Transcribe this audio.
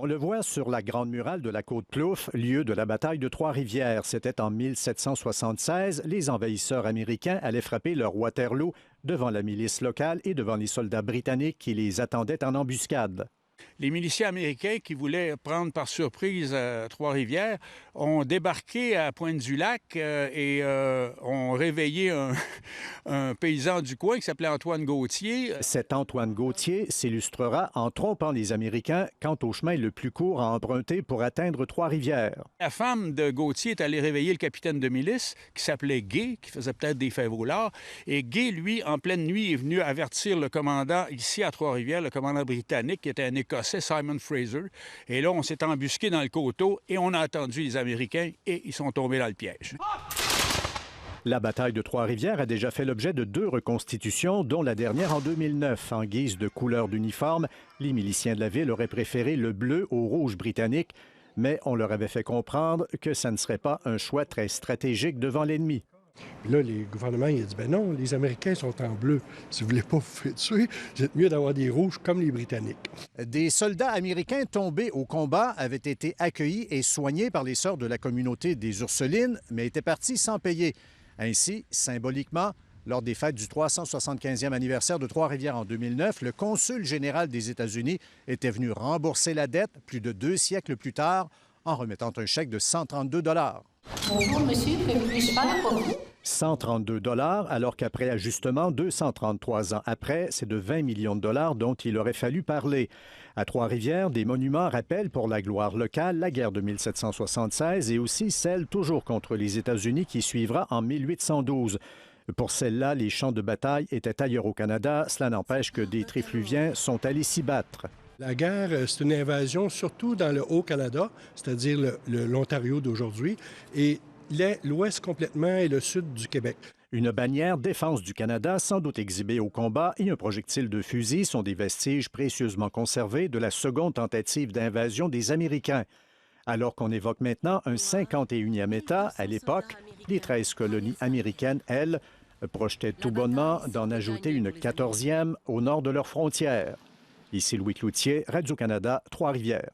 On le voit sur la Grande Muraille de la Côte-Plouffe, lieu de la bataille de Trois-Rivières. C'était en 1776. Les envahisseurs américains allaient frapper leur Waterloo devant la milice locale et devant les soldats britanniques qui les attendaient en embuscade. Les miliciens américains qui voulaient prendre par surprise Trois-Rivières ont débarqué à Pointe-du-Lac et ont réveillé un paysan du coin qui s'appelait Antoine Gauthier. Cet Antoine Gauthier s'illustrera en trompant les Américains quant au chemin le plus court à emprunter pour atteindre Trois-Rivières. La femme de Gauthier est allée réveiller le capitaine de milice qui s'appelait Gay, qui faisait peut-être des faits volards. Et Gay, lui, en pleine nuit, est venu avertir le commandant ici à Trois-Rivières, le commandant britannique, qui était un Écossais, Simon Fraser. Et là, on s'est embusqué dans le coteau et on a attendu les Américains et ils sont tombés dans le piège. La bataille de Trois-Rivières a déjà fait l'objet de 2 reconstitutions, dont la dernière en 2009. En guise de couleur d'uniforme, les miliciens de la ville auraient préféré le bleu au rouge britannique, mais on leur avait fait comprendre que ça ne serait pas un choix très stratégique devant l'ennemi. Puis là, les gouvernements, ils ont dit, ben non, les Américains sont en bleu. Si vous voulez pas vous faire tuer, vous êtes mieux d'avoir des rouges comme les Britanniques. Des soldats américains tombés au combat avaient été accueillis et soignés par les sœurs de la communauté des Ursulines, mais étaient partis sans payer. Ainsi, symboliquement, lors des fêtes du 375e anniversaire de Trois-Rivières en 2009, le consul général des États-Unis était venu rembourser la dette plus de 2 siècles plus tard en remettant un chèque de 132 $. Bonjour, monsieur, que puis-je faire pour vous? 132 $, alors qu'après ajustement, 233 ans après, c'est de 20 millions de dollars dont il aurait fallu parler. À Trois-Rivières, des monuments rappellent pour la gloire locale la guerre de 1776 et aussi celle toujours contre les États-Unis qui suivra en 1812. Pour celle-là, les champs de bataille étaient ailleurs au Canada. Cela n'empêche que des trifluviens sont allés s'y battre. La guerre, c'est une invasion surtout dans le Haut-Canada, c'est-à-dire l'Ontario d'aujourd'hui, et l'ouest complètement et le sud du Québec. Une bannière Défense du Canada, sans doute exhibée au combat, et un projectile de fusil sont des vestiges précieusement conservés de la seconde tentative d'invasion des Américains. Alors qu'on évoque maintenant un 51e État, à l'époque, les 13 colonies américaines, elles, projetaient tout bonnement d'en ajouter une 14e au nord de leurs frontières. Ici Louis Cloutier, Radio-Canada, Trois-Rivières.